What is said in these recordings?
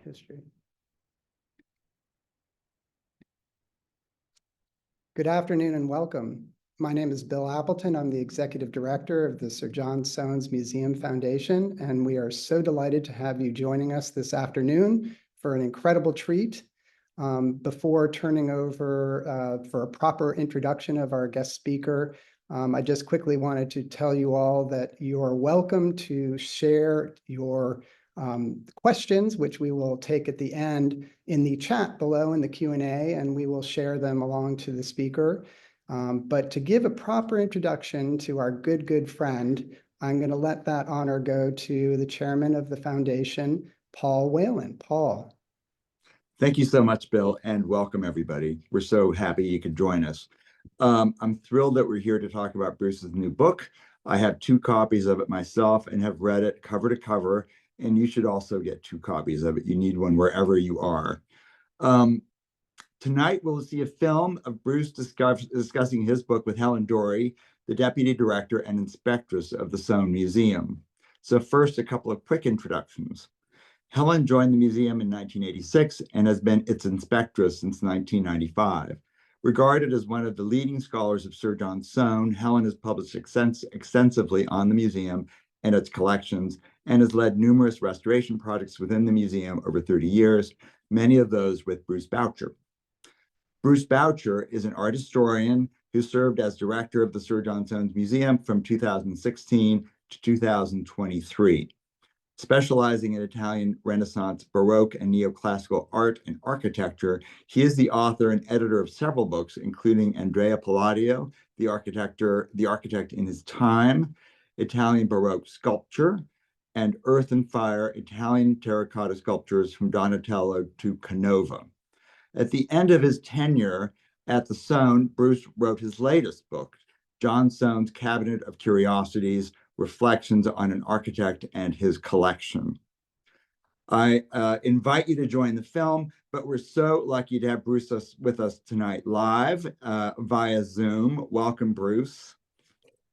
history. Good afternoon and welcome. My name is Bill Appleton. I'm the Executive Director of the Sir John Soane Museum Foundation, and we are so delighted to have you joining us this afternoon for an incredible treat. Before turning over for a proper introduction of our guest speaker, I just quickly wanted to tell you all that you are welcome to share your questions, which we will take at the end in the chat below in the Q&A, and we will share them along to the speaker. But to give a proper introduction to our good friend, I'm going to let that honor go to the chairman of the foundation, Paul Whalen. Paul. Thank you so much, Bill, and welcome everybody. We're so happy you could join us. I'm thrilled that we're here to talk about Bruce's new book. I have 2 copies of it myself and have read it cover to cover, and you should also get 2 copies of it. You need one wherever you are. Tonight, we'll see a film of Bruce discussing his book with Helen Dorey, the Deputy Director and Inspectress of the Soane Museum. So first, a couple of quick introductions. Helen joined the museum in 1986 and has been its inspectress since 1995. Regarded as one of the leading scholars of Sir John Soane, Helen has published extensively on the museum and its collections, and has led numerous restoration projects within the museum over 30 years, many of those with Bruce Boucher. Bruce Boucher is an art historian who served as director of the Sir John Soane Museum from 2016 to 2023. Specializing in Italian Renaissance, Baroque, and Neoclassical art and architecture, he is the author and editor of several books, including Andrea Palladio, the architect in his time, Italian Baroque sculpture, and Earth and Fire, Italian terracotta sculptures from Donatello to Canova. At the end of his tenure at the Soane, Bruce wrote his latest book, John Soane's Cabinet of Curiosities, Reflections on an Architect and His Collection. I invite you to join the film, but we're so lucky to have Bruce with us tonight live via Zoom. Welcome, Bruce.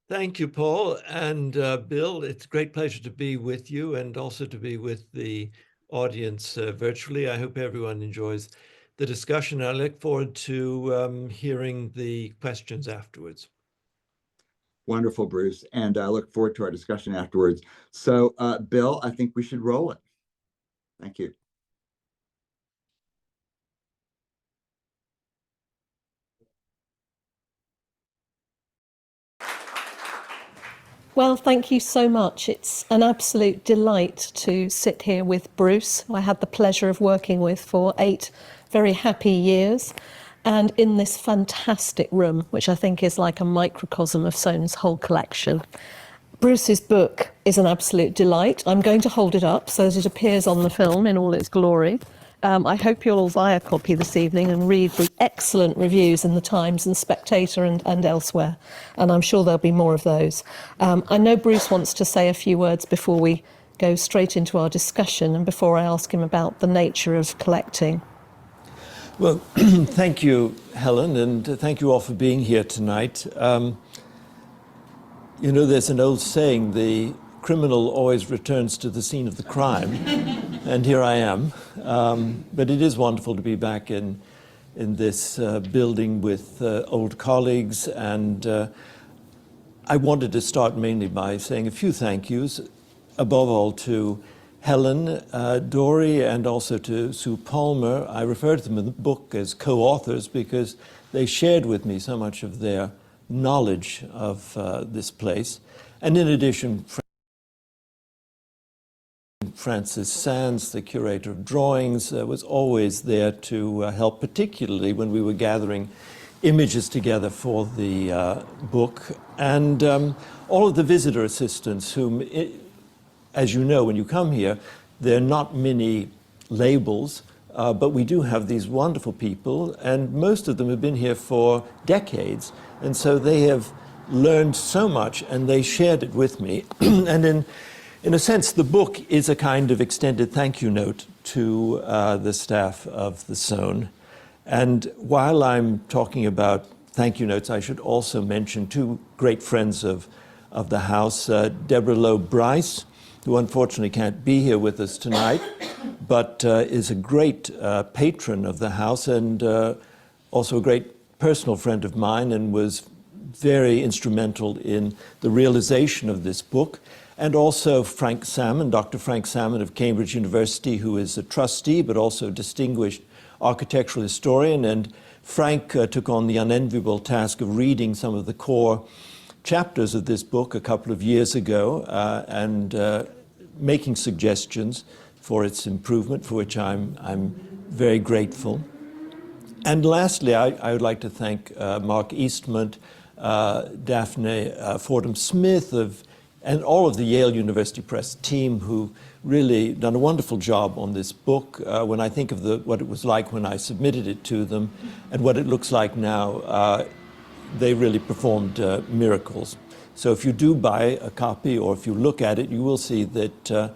Thank you, Paul. And Bill, it's a great pleasure to be with you and also to be with the audience virtually. I hope everyone enjoys the discussion. I look forward to hearing the questions afterwards. Wonderful, Bruce. And I look forward to our discussion afterwards. So, Bill, I think we should roll it. Thank you. Well, thank you so much. It's an absolute delight to sit here with Bruce, who I had the pleasure of working with for 8 very happy years, and in this fantastic room, which I think is like a microcosm of Soane's whole collection. Bruce's book is an absolute delight. I'm going to hold it up so that it appears on the film in all its glory. I hope you'll all buy a copy this evening and read the excellent reviews in the Times and Spectator and elsewhere, and I'm sure there'll be more of those. I know Bruce wants to say a few words before we go straight into our discussion and before I ask him about the nature of collecting. Well, thank you, Helen, and thank you all for being here tonight. You know, there's an old saying, the criminal always returns to the scene of the crime, and here I am. But it is wonderful to be back in this building with old colleagues, and I wanted to start mainly by saying a few thank yous, above all to Helen, Dorey, and also to Sue Palmer. I refer to them in the book as co-authors because they shared with me so much of their knowledge of this place. And in addition, Francis Sands, the curator of drawings, was always there to help, particularly when we were gathering images together for the book. And all of the visitor assistants whom, as you know, when you come here, there are not many labels, but we do have these wonderful people, and most of them have been here for decades, and so they have learned so much, and they shared it with me. And in a sense, the book is a kind of extended thank you note to the staff of the Soane. And while I'm talking about thank you notes, I should also mention 2 great friends of the house, Deborah Lowe Bryce, who unfortunately can't be here with us tonight, but is a great patron of the house and also a great personal friend of mine, and was very instrumental in the realization of this book. And also Frank Salmon, Dr. Frank Salmon of Cambridge University, who is a trustee but also a distinguished architectural historian. And Frank took on the unenviable task of reading some of the core chapters of this book a couple of years ago and making suggestions for its improvement, for which I'm very grateful. And lastly, I would like to thank Mark Eastman, Daphne Fordham-Smith, and all of the Yale University Press team, who really done a wonderful job on this book. When I think of what it was like when I submitted it to them and what it looks like now, they really performed miracles. So if you do buy a copy, or if you look at it, you will see that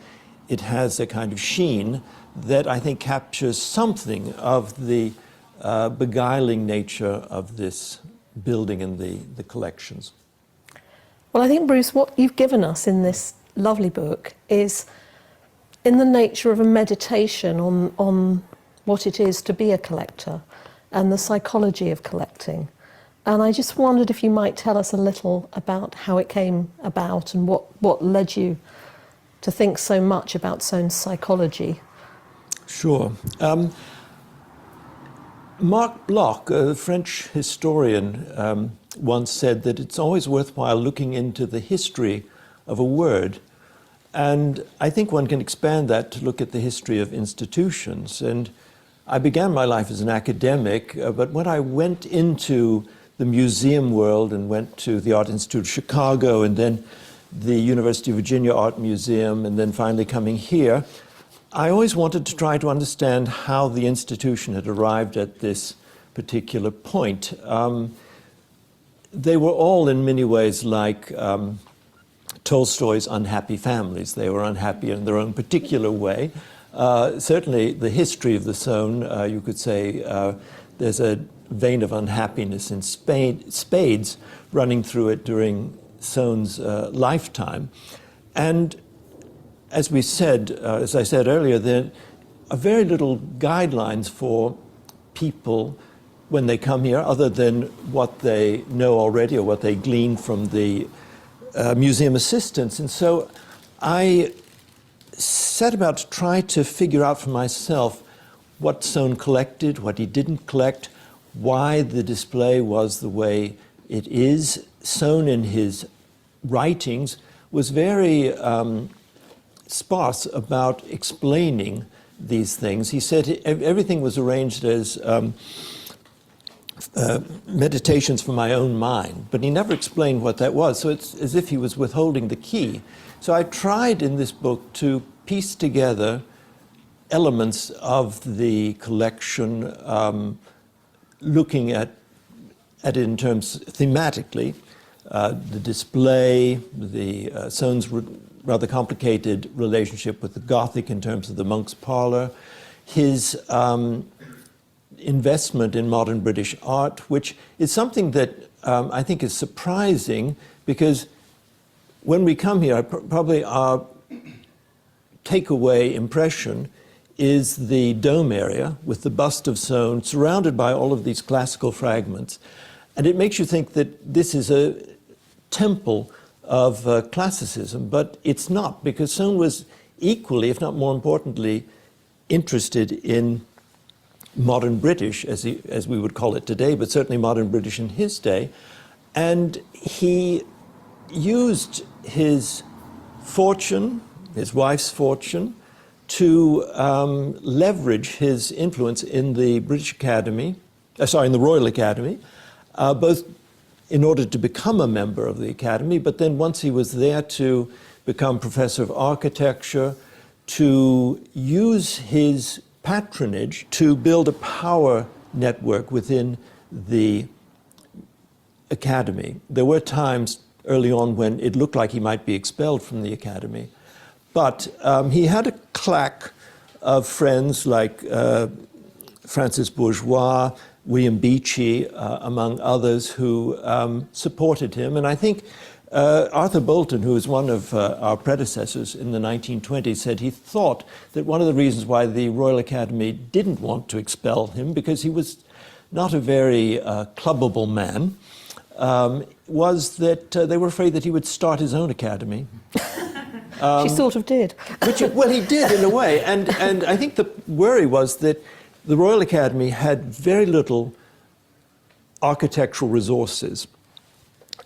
it has a kind of sheen that I think captures something of the beguiling nature of this building and the collections. Well, I think, Bruce, what you've given us in this lovely book is in the nature of a meditation on what it is to be a collector and the psychology of collecting. And I just wondered if you might tell us a little about how it came about and what led you to think so much about Soane's psychology. Sure. Marc Bloch, a French historian, once said that it's always worthwhile looking into the history of a word. And I think one can expand that to look at the history of institutions. And I began my life as an academic, but when I went into the museum world and went to the Art Institute of Chicago and then the University of Virginia Art Museum and then finally coming here, I always wanted to try to understand how the institution had arrived at this particular point. They were all in many ways like Tolstoy's unhappy families. They were unhappy in their own particular way. Certainly the history of the Soane, you could say there's a vein of unhappiness in spades running through it during Soane's lifetime. And as we said, as I said earlier, there are very little guidelines for people when they come here, other than what they know already or what they glean from the museum assistants. And so I set about to try to figure out for myself what Soane collected, what he didn't collect, why the display was the way it is. Soane, in his writings, was very sparse about explaining these things. He said everything was arranged as meditations for my own mind, but he never explained what that was. So it's as if he was withholding the key. So I tried in this book to piece together elements of the collection, looking at it in terms thematically, the display, the Soane's rather complicated relationship with the Gothic in terms of the monk's parlor, his investment in modern British art, which is something that I think is surprising, because when we come here, probably our takeaway impression is the dome area with the bust of Soane surrounded by all of these classical fragments. And it makes you think that this is a temple of classicism, but it's not, because Soane was equally, if not more importantly, interested in modern British, as we would call it today, but certainly modern British in his day. And he used his fortune, his wife's fortune, to leverage his influence in the British Academy, in the Royal Academy, both in order to become a member of the Academy, but then once he was there, to become professor of architecture, to use his patronage to build a power network within the Academy. There were times early on when it looked like he might be expelled from the Academy, but he had a claque of friends like Francis Bourgeois, William Beechey, among others, who supported him. And I think Arthur Bolton, who was one of our predecessors in the 1920s, said he thought that one of the reasons why the Royal Academy didn't want to expel him, because he was not a very clubbable man, was that they were afraid that he would start his own academy. She sort of did. Well, he did in a way. And I think the worry was that the Royal Academy had very little architectural resources.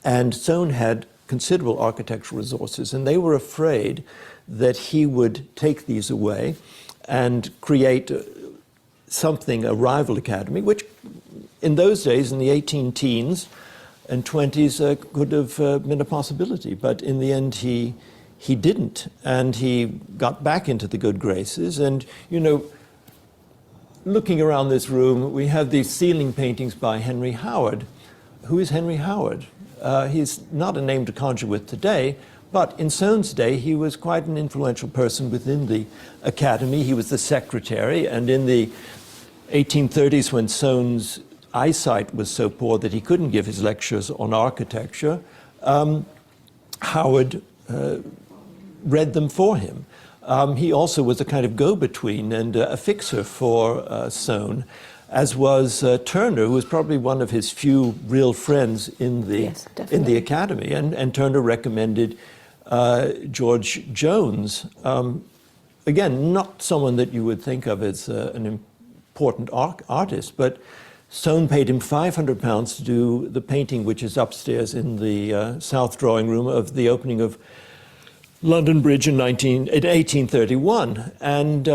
And Soane had considerable architectural resources, and they were afraid that he would take these away and create something, a rival academy, which in those days, in the 18 teens and 20s, could have been a possibility. But in the end, he didn't, and he got back into the good graces. And, you know, looking around this room, we have these ceiling paintings by Henry Howard. Who is Henry Howard? He's not a name to conjure with today, but in Soane's day, he was quite an influential person within the academy. He was the secretary, and in the 1830s, when Soane's eyesight was so poor that he couldn't give his lectures on architecture, Howard read them for him. He also was a kind of go-between and a fixer for Soane, as was Turner, who was probably one of his few real friends in the academy. And Turner recommended George Jones, again, not someone that you would think of as an important artist, but Soane paid him £500 to do the painting which is upstairs in the south drawing room of the opening of London Bridge in 1831. And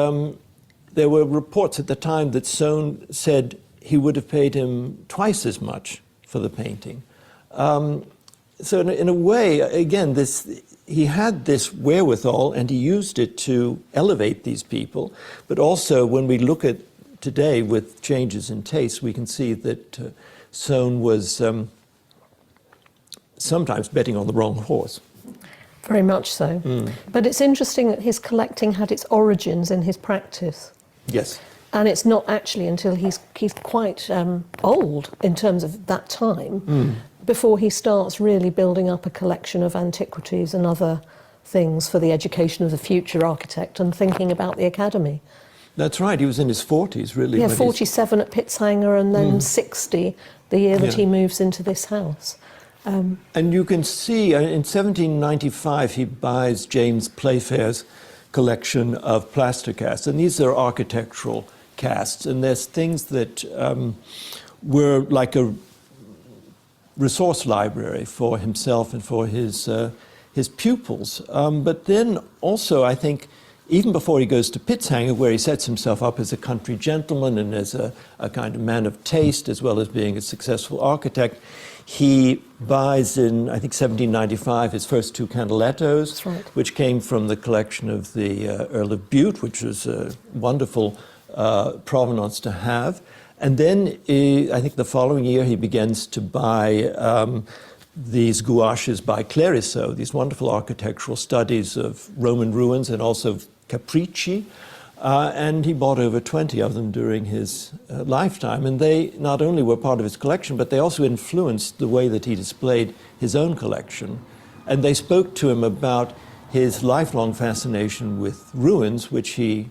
there were reports at the time that Soane said he would have paid him twice as much for the painting. So in a way, again, he had this wherewithal, and he used it to elevate these people. But also, when we look at today with changes in taste, we can see that Soane was sometimes betting on the wrong horse. Very much so. But it's interesting that his collecting had its origins in his practice. Yes. And it's not actually until he's quite old in terms of that time before he starts really building up a collection of antiquities and other things for the education of the future architect and thinking about the academy. That's right. He was in his 40s, really. Yeah, 47 at Pitzhanger and then 60 the year that he moves into this house. And you can see in 1795 he buys James Playfair's collection of plaster casts, and these are architectural casts, and there's things that were like a resource library for himself and for his pupils. But then also, I think, even before he goes to Pitzhanger, where he sets himself up as a country gentleman and as a kind of man of taste, as well as being a successful architect, he buys in, I think, 1795, his first two candellettos, which came from the collection of the Earl of Bute, which was a wonderful provenance to have. And then, I think the following year, he begins to buy these gouaches by Clericeau, these wonderful architectural studies of Roman ruins and also capricci. And he bought over 20 of them during his lifetime. And they not only were part of his collection, but they also influenced the way that he displayed his own collection. And they spoke to him about his lifelong fascination with ruins, which he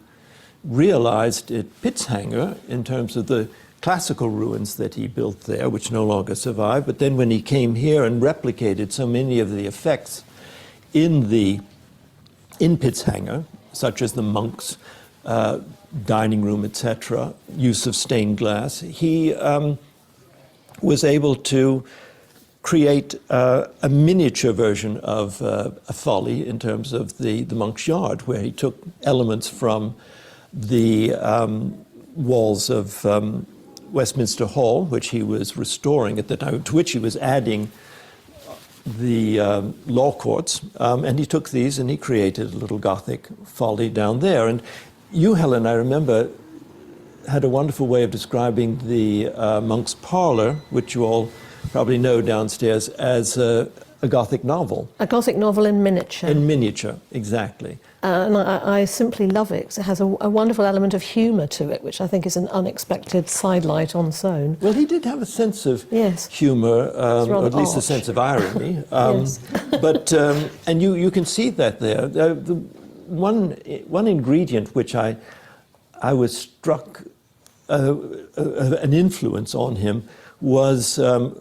realized at Pitzhanger in terms of the classical ruins that he built there, which no longer survive. But then when he came here and replicated so many of the effects in Pitzhanger, such as the monks' dining room, etc., use of stained glass, he was able to create a miniature version of a folly in terms of the monk's yard, where he took elements from the walls of Westminster Hall, which he was restoring at the time, to which he was adding the law courts, and he took these and he created a little Gothic folly down there. And you, Helen, I remember, had a wonderful way of describing the monk's parlor, which you all probably know downstairs, as a Gothic novel. A Gothic novel in miniature. In miniature, exactly. And I simply love it 'cause it has a wonderful element of humour to it, which I think is an unexpected sidelight on Soane. Well, he did have a sense of Yes. humour, rather or at least a arch. sense of irony. Yes. But and you can see that there. The one ingredient which I was struck an influence on him was a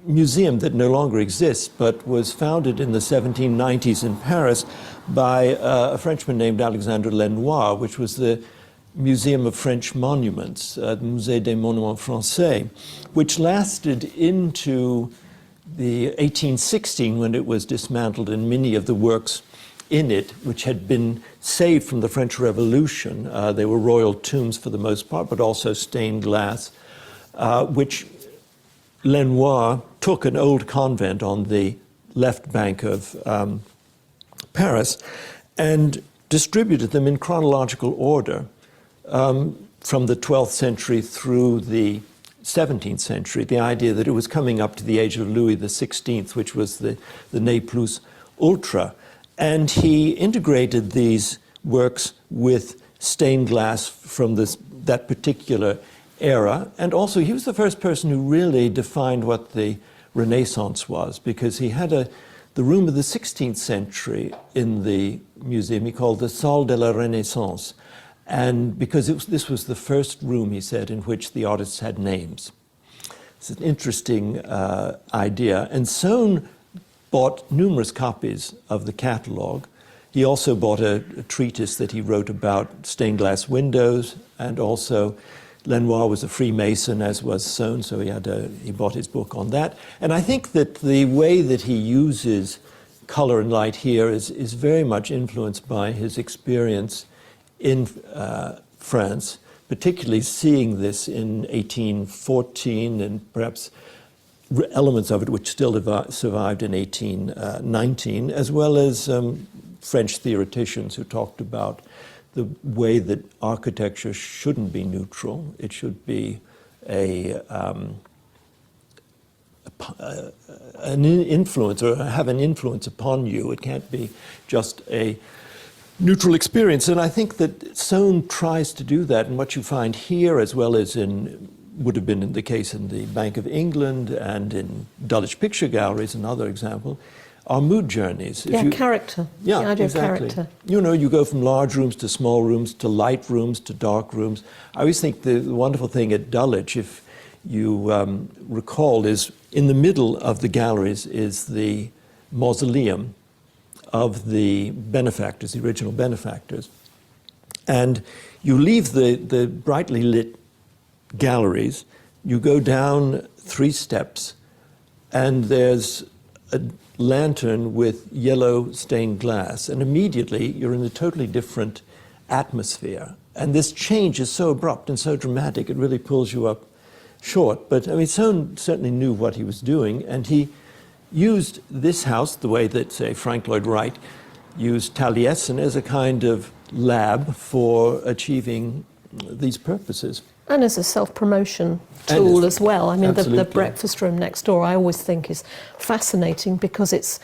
museum that no longer exists, but was founded in the 1790s in Paris by a Frenchman named Alexandre Lenoir, which was the Museum of French Monuments, the Musée des Monuments Français, which lasted into the 1816 when it was dismantled, and many of the works in it, which had been saved from the French Revolution, they were royal tombs for the most part, but also stained glass, which Lenoir took an old convent on the left bank of Paris and distributed them in chronological order from the 12th century through the 17th century, the idea that it was coming up to the age of Louis XVI, which was the ne plus ultra. And he integrated these works with stained glass from that particular era. And also, he was the first person who really defined what the Renaissance was, because he had the room of the 16th century in the museum he called the Salle de la Renaissance. And because this was the first room, he said, in which the artists had names. It's an interesting idea. And Soane bought numerous copies of the catalogue. He also bought a treatise that he wrote about stained glass windows, and also Lenoir was a Freemason, as was Soane, so he bought his book on that. And I think that the way that he uses color and light here is very much influenced by his experience in France, particularly seeing this in 1814 and perhaps elements of it which still survived in 1819, as well as French theoreticians who talked about the way that architecture shouldn't be neutral. It should be an influence, or have an influence upon you. It can't be just a neutral experience. And I think that Soane tries to do that. And what you find here, as well as would have been the case in the Bank of England and in Dulwich Picture Galleries, another example, are mood journeys. Character. Yeah, the idea exactly. of character. You know, you go from large rooms to small rooms, to light rooms, to dark rooms. I always think the wonderful thing at Dulwich, if you recall, is in the middle of the galleries is the mausoleum of the benefactors, the original benefactors. And you leave the brightly lit galleries, you go down 3 steps, and there's a lantern with yellow stained glass, and immediately you're in a totally different atmosphere. And this change is so abrupt and so dramatic, it really pulls you up short. But I mean, Soane certainly knew what he was doing, and he used this house the way that, say, Frank Lloyd Wright used Taliesin as a kind of lab for achieving these purposes. And as a self-promotion tool as well. I mean, the breakfast room next door I always think is fascinating because it's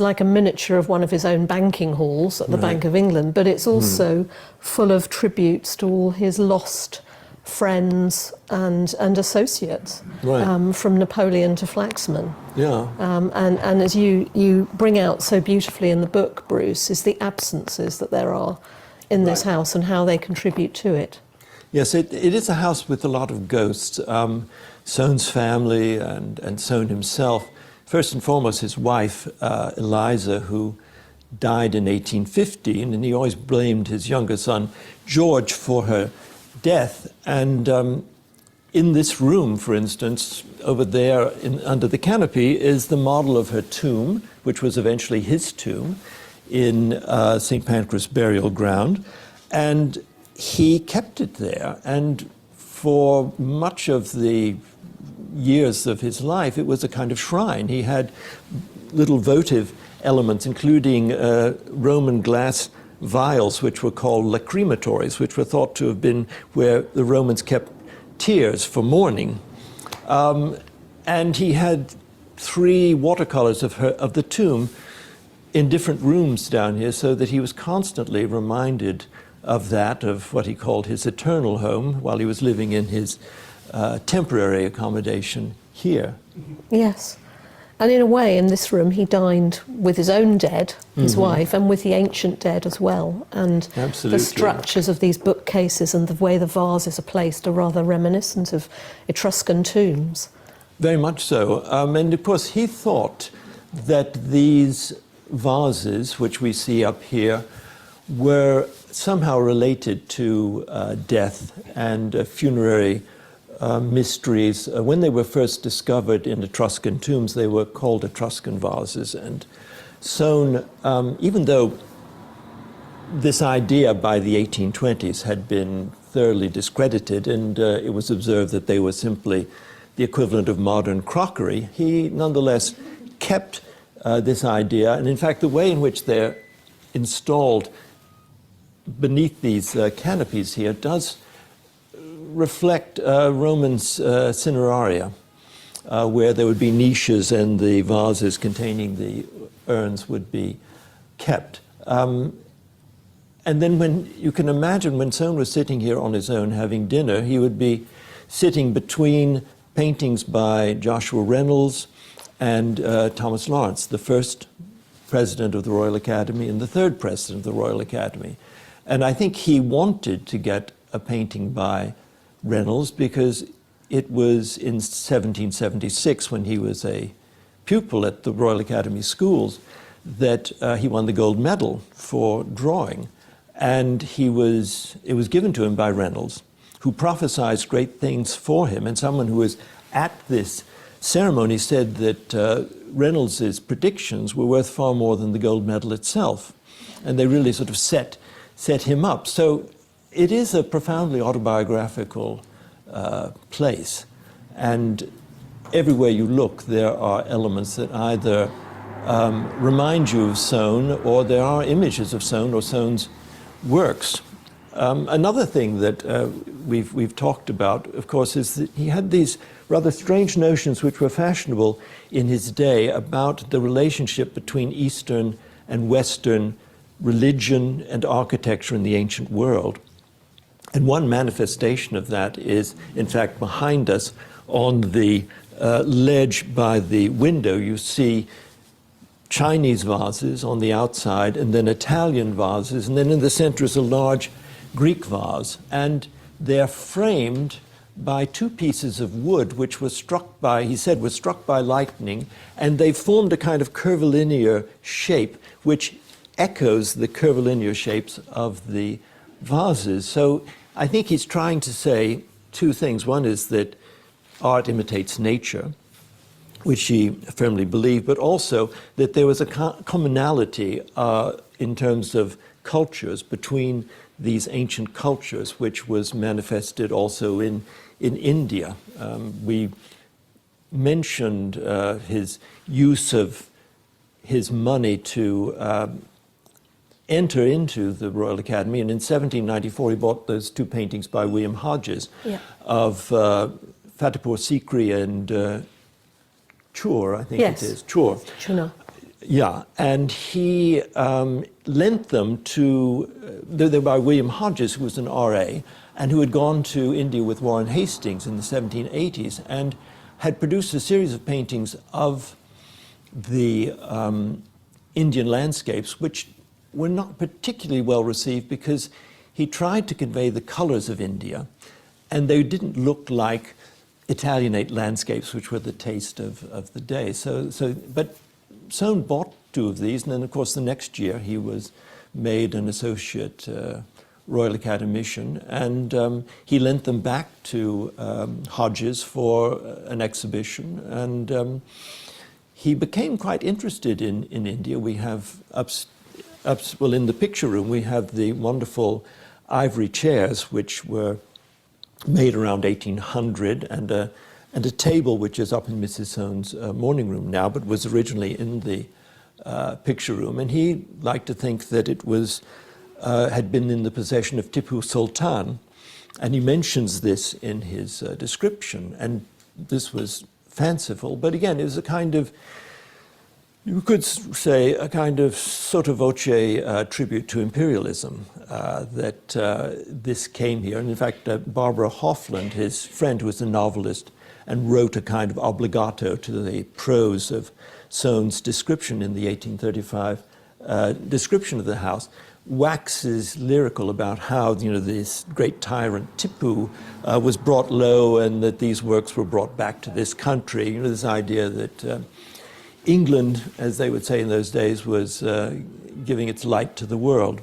like a miniature of one of his own banking halls at the Bank of England, but it's also full of tributes to all his lost friends and associates, from Napoleon to Flaxman. Yeah. And as you bring out so beautifully in the book, Bruce, is the absences that there are in this house and how they contribute to it. Yes, it is a house with a lot of ghosts. Soane's family and Soane himself. First and foremost, his wife, Eliza, who died in 1815, and he always blamed his younger son, George, for her death. And in this room, for instance, over there under the canopy is the model of her tomb, which was eventually his tomb in St. Pancras burial ground. And he kept it there, and for much of the years of his life, it was a kind of shrine. He had little votive elements, including Roman glass vials, which were called lacrimatories, which were thought to have been where the Romans kept tears for mourning. And he had 3 watercolors of the tomb in different rooms down here, so that he was constantly reminded of that, of what he called his eternal home, while he was living in his temporary accommodation here. Yes. And in a way, in this room, he dined with his own dead, his wife, and with the ancient dead as well. And Absolutely. the structures of these bookcases and the way the vases are placed are rather reminiscent of Etruscan tombs. Very much so. And of course, he thought that these vases, which we see up here, were somehow related to death and funerary mysteries. When they were first discovered in Etruscan tombs, they were called Etruscan vases. And Soane, even though this idea by the 1820s had been thoroughly discredited, and it was observed that they were simply the equivalent of modern crockery, he nonetheless kept this idea. And in fact, the way in which they're installed beneath these canopies here does reflect Roman cineraria, where there would be niches and the vases containing the urns would be kept. And then when you can imagine when Soane was sitting here on his own having dinner, he would be sitting between paintings by Joshua Reynolds and Thomas Lawrence, the first president of the Royal Academy and the third president of the Royal Academy. And I think he wanted to get a painting by Reynolds because it was in 1776, when he was a pupil at the Royal Academy schools, that he won the gold medal for drawing. And it was given to him by Reynolds, who prophesied great things for him. And someone who was at this ceremony said that Reynolds' predictions were worth far more than the gold medal itself. And they really sort of set him up. So it is a profoundly autobiographical place. And everywhere you look, there are elements that either remind you of Soane, or there are images of Soane or Soane's works. Another thing that we've talked about, of course, is that he had these rather strange notions which were fashionable in his day about the relationship between Eastern and Western religion and architecture in the ancient world. And one manifestation of that is, in fact, behind us on the ledge by the window. You see Chinese vases on the outside, and then Italian vases, and then in the center is a large Greek vase. And they're framed by 2 pieces of wood which was struck by, he said, was struck by lightning, and they formed a kind of curvilinear shape which echoes the curvilinear shapes of the vases. So I think he's trying to say 2 things. One is that art imitates nature, which he firmly believed, but also that there was a commonality in terms of cultures between these ancient cultures, which was manifested also in India. We mentioned his use of his money to enter into the Royal Academy, and in 1794 he bought those 2 paintings by William Hodges of Fatehpur Sikri and Chur, I think it is. Chur. Yeah, and he lent them to, they're by William Hodges, who was an RA, and who had gone to India with Warren Hastings in the 1780s, and had produced a series of paintings of the Indian landscapes, which were not particularly well received because he tried to convey the colors of India, and they didn't look like Italianate landscapes, which were the taste of the day. But Soane bought 2 of these, and then, of course, the next year he was made an associate Royal Academician, and he lent them back to Hodges for an exhibition, and he became quite interested in India. We have well, in the picture room, we have the wonderful ivory chairs, which were made around 1800, and a table which is up in Mrs. Soane's morning room now, but was originally in the picture room. And he liked to think that it was had been in the possession of Tipu Sultan, and he mentions this in his description. And this was fanciful, but again, it was a kind of, you could say, a kind of sotto voce tribute to imperialism, that this came here. And in fact, Barbara Hoffland, his friend, who was a novelist and wrote a kind of obligato to the prose of Soane's description in the 1835 description of the house, waxes lyrical about how, you know, this great tyrant Tipu was brought low, and that these works were brought back to this country. You know, this idea that England, as they would say in those days, was giving its light to the world.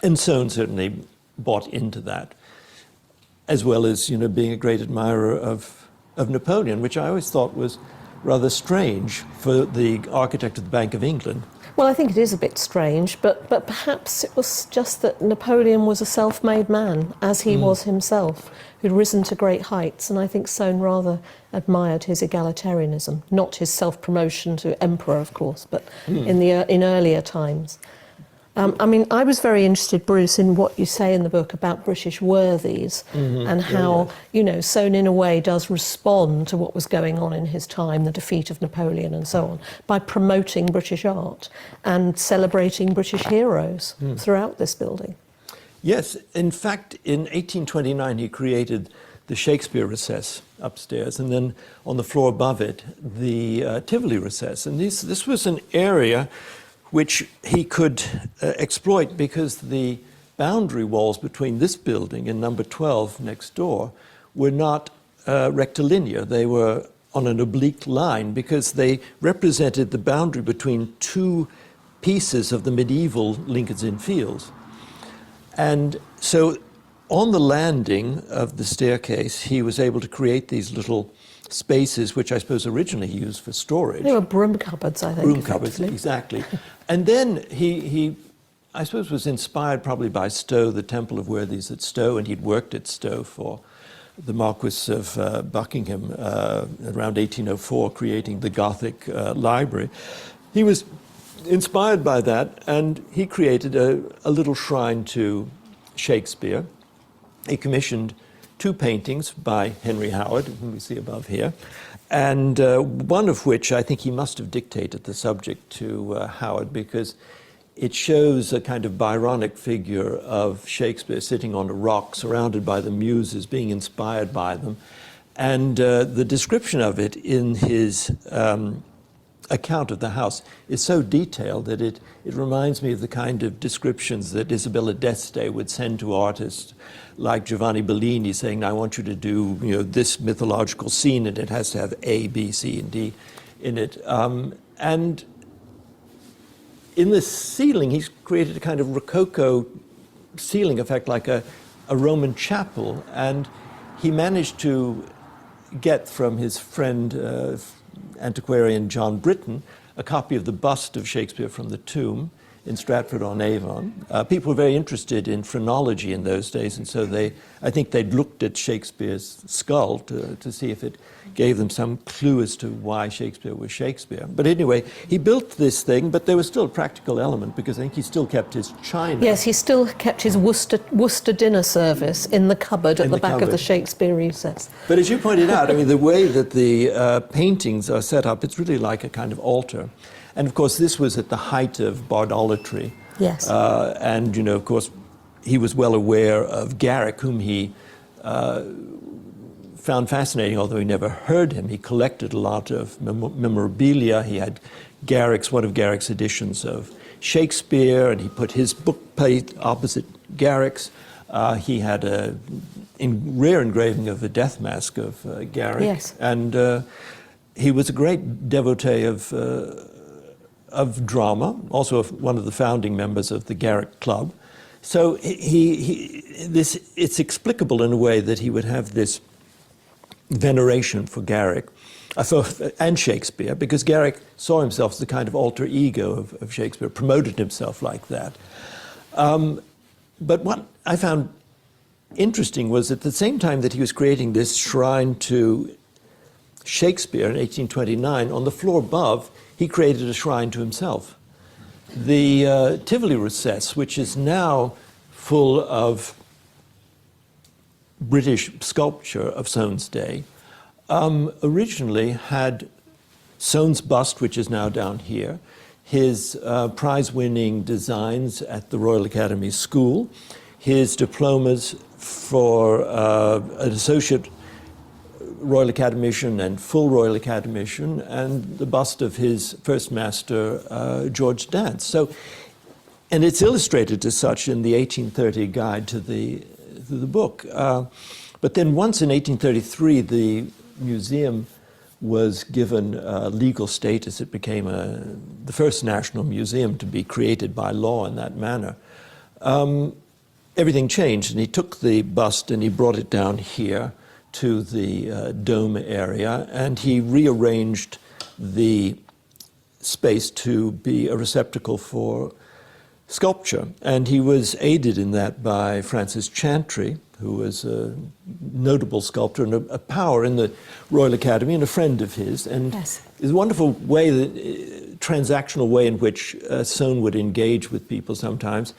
And Soane certainly bought into that, as well as, you know, being a great admirer of Napoleon, which I always thought was rather strange for the architect of the Bank of England. Well, I think it is a bit strange, but perhaps it was just that Napoleon was a self-made man, as he was himself, who'd risen to great heights, and I think Soane rather admired his egalitarianism, not his self-promotion to emperor, of course, but in earlier times. I mean, I was very interested, Bruce, in what you say in the book about British worthies and how, you know, Soane in a way does respond to what was going on in his time, the defeat of Napoleon and so on, by promoting British art and celebrating British heroes throughout this building. Yes, in fact, in 1829, he created the Shakespeare recess upstairs, and then on the floor above it, the Tivoli recess. And this was an area which he could exploit, because the boundary walls between this building and number 12 next door were not rectilinear. They were on an oblique line, because they represented the boundary between two pieces of the medieval Lincoln's Inn Fields. And so on the landing of the staircase, he was able to create these little spaces, which I suppose originally he used for storage. They were broom cupboards, I think. Broom cupboards, exactly. And then he, I suppose, was inspired probably by Stowe, the Temple of Worthies at Stowe, and he'd worked at Stowe for the Marquis of Buckingham around 1804, creating the Gothic library. He was inspired by that, and he created a little shrine to Shakespeare. He commissioned 2 paintings by Henry Howard, whom we see above here, and one of which I think he must have dictated the subject to Howard, because it shows a kind of Byronic figure of Shakespeare sitting on a rock, surrounded by the muses, being inspired by them. And the description of it in his account of the house is so detailed that it reminds me of the kind of descriptions that Isabella d'Este would send to artists like Giovanni Bellini, saying, I want you to do, you know, this mythological scene, and it has to have A, B, C, and D in it. And in the ceiling, he's created a kind of Rococo ceiling effect, like a Roman chapel, and he managed to get from his friend, antiquarian John Britton, a copy of the bust of Shakespeare from the tomb in Stratford-on-Avon. People were very interested in phrenology in those days, and so I think they'd looked at Shakespeare's skull to see if it gave them some clue as to why Shakespeare was Shakespeare. But anyway, he built this thing, but there was still a practical element, because I think he still kept his china. Yes, he still kept his Worcester dinner service in the cupboard at the back of the Shakespeare recess. But as you pointed out, I mean, the way that the paintings are set up, it's really like a kind of altar. And of course, this was at the height of bardolatry. Yes. And, you know, of course, he was well aware of Garrick, whom he found fascinating, although he never heard him. He collected a lot of memorabilia. He had one of Garrick's editions of Shakespeare, and he put his bookplate opposite Garrick's. He had a rare engraving of the death mask of Garrick. Yes. And he was a great devotee of drama, also one of the founding members of the Garrick Club. So it's explicable in a way that he would have this veneration for Garrick and Shakespeare, because Garrick saw himself as the kind of alter ego of Shakespeare, promoted himself like that. But what I found interesting was at the same time that he was creating this shrine to Shakespeare in 1829, on the floor above, he created a shrine to himself. The Tivoli recess, which is now full of British sculpture of Soane's day, originally had Soane's bust, which is now down here, his prize-winning designs at the Royal Academy School, his diplomas for an associate Royal Academician and full Royal Academician, and the bust of his first master, George Dance. So, and it's illustrated as such in the 1830 guide to the book. But then once in 1833, the museum was given legal status. It became the first national museum to be created by law in that manner. Everything changed, and he took the bust and he brought it down here to the dome area, and he rearranged the space to be a receptacle for sculpture. And he was aided in that by Francis Chantrey, who was a notable sculptor and a power in the Royal Academy and a friend of his. And Yes. there's a wonderful way, transactional way in which Soane would engage with people sometimes.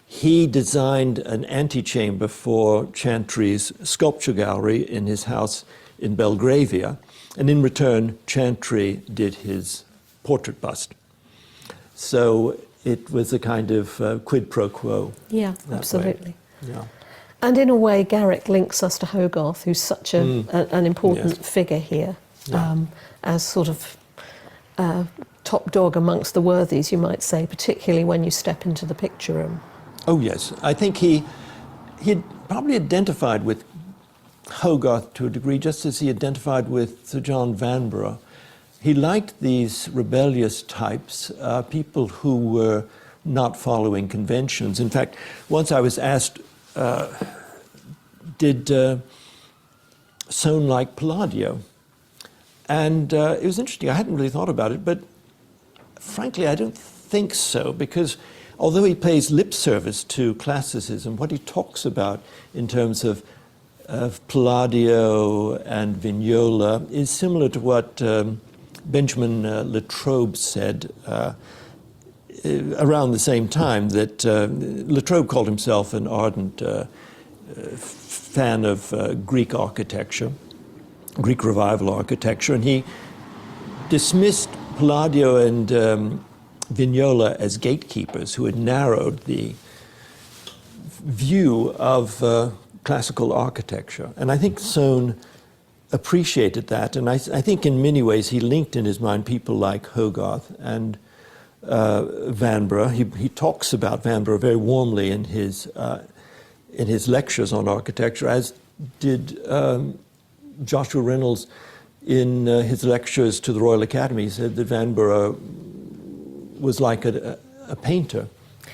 He designed an antechamber for Chantrey's sculpture gallery in his house in Belgravia, and in return, Chantrey did his portrait bust. So it was a kind of quid pro quo. Yeah, that absolutely. way. Yeah. And in a way, Garrick links us to Hogarth, who's such an important Yes. figure here, Yeah. as sort of top dog amongst the worthies, you might say, particularly when you step into the picture room. Oh yes, I think he had probably identified with Hogarth to a degree, just as he identified with Sir John Vanbrugh. He liked these rebellious types, people who were not following conventions. In fact, once I was asked, did Soane like Palladio? And it was interesting. I hadn't really thought about it, but frankly, I don't think so, because although he pays lip service to classicism, what he talks about in terms of Palladio and Vignola is similar to what Benjamin Latrobe said around the same time, that Latrobe called himself an ardent fan of Greek architecture, Greek revival architecture, and he dismissed Palladio and Vignola as gatekeepers who had narrowed the view of classical architecture. And I think Soane appreciated that, and I think in many ways he linked in his mind people like Hogarth and Vanbrugh. He talks about Vanbrugh very warmly in his lectures on architecture, as did Joshua Reynolds in his lectures to the Royal Academy. He said that Vanbrugh was like a painter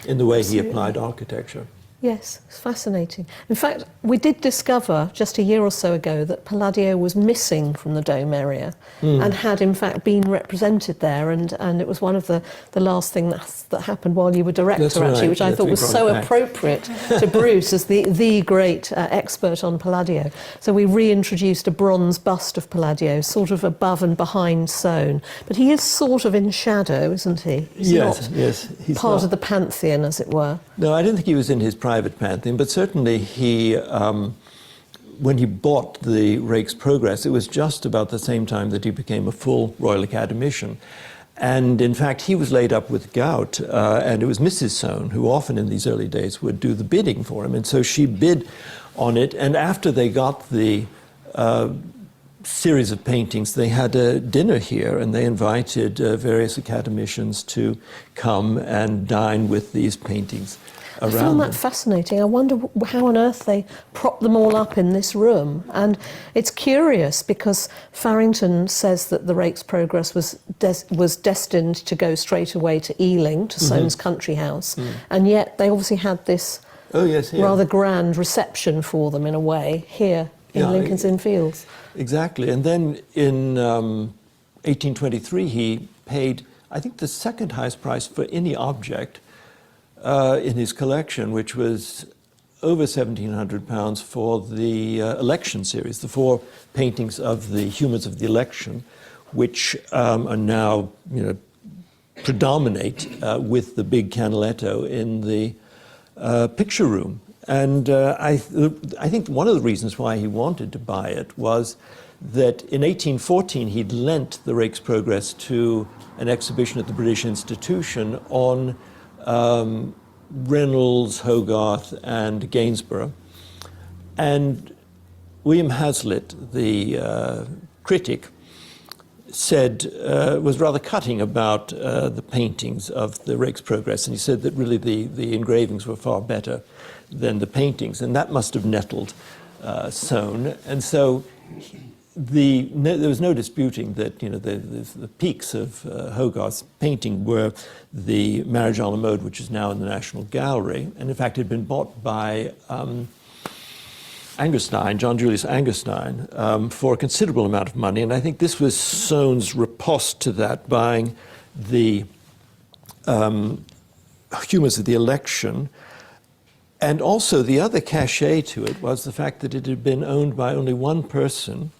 in the way he applied architecture. Yes, it's fascinating. In fact, we did discover just a year or so ago that Palladio was missing from the dome area and had in fact been represented there, and it was one of the last things that happened while you were director. That's right. Actually, which I Yes, thought we was brought so it back. appropriate to Bruce as the great expert on Palladio. So we reintroduced a bronze bust of Palladio, sort of above and behind Soane, but he is sort of in shadow, isn't he? He's Yes, not yes. He's part not. of the pantheon, as it were. No, I don't think he was in his private pantheon, but certainly he, when he bought the Rake's Progress, it was just about the same time that he became a full Royal Academician. And in fact, he was laid up with gout, and it was Mrs. Soane who often in these early days would do the bidding for him. And so she bid on it, and after they got the series of paintings, they had a dinner here, and they invited various academicians to come and dine with these paintings I around found that them. fascinating. I wonder how on earth they prop them all up in this room. And it's curious because Farrington says that the Rake's Progress was destined to go straight away to Ealing, to Soane's country house. And yet they obviously had this Oh yes, yeah. rather grand reception for them in a way here in Yeah, Lincoln's Inn Fields. Exactly. And then in 1823, he paid, I think, the second highest price for any object in his collection, which was over £1,700 for the election series, the 4 paintings of the humans of the election, which are now, predominate with the big canaletto in the picture room. And I think one of the reasons why he wanted to buy it was that in 1814 he'd lent the Rake's Progress to an exhibition at the British Institution on Reynolds, Hogarth, and Gainsborough. And William Hazlitt, the critic, said, was rather cutting about the paintings of the Rake's Progress, and he said that really the engravings were far better than the paintings, and that must have nettled Soane. And so there was no disputing that the peaks of Hogarth's painting were the Marriage a la Mode, which is now in the National Gallery, and in fact had been bought by Angerstein, John Julius Angerstein, for a considerable amount of money. And I think this was Soane's riposte to that, buying the Humours of the Election. And also the other cachet to it was the fact that it had been owned by only one person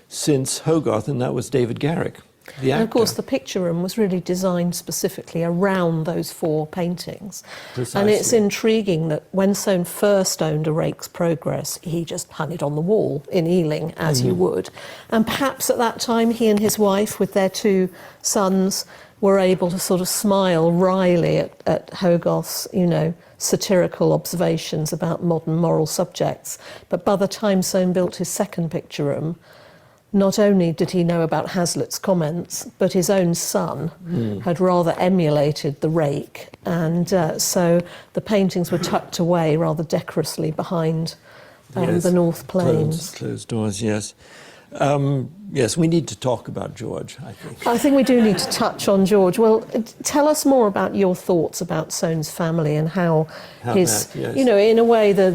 since Hogarth, and that was David Garrick, the actor. And of course, the picture room was really designed specifically around those 4 paintings. Precisely. And it's intriguing that when Soane first owned a Rake's Progress, he just hung it on the wall in Ealing, as you would. And perhaps at that time, he and his wife, with their 2 sons, were able to sort of smile wryly at Hogarth's, satirical observations about modern moral subjects. But by the time Soane built his second picture room, not only did he know about Hazlitt's comments, but his own son had rather emulated the Rake. And so the paintings were tucked away rather decorously behind the North Plains. Closed doors, yes. Yes, we need to talk about George, I think. I think we do need to touch on George. Well, tell us more about your thoughts about Soane's family and how his, yes. in a way, the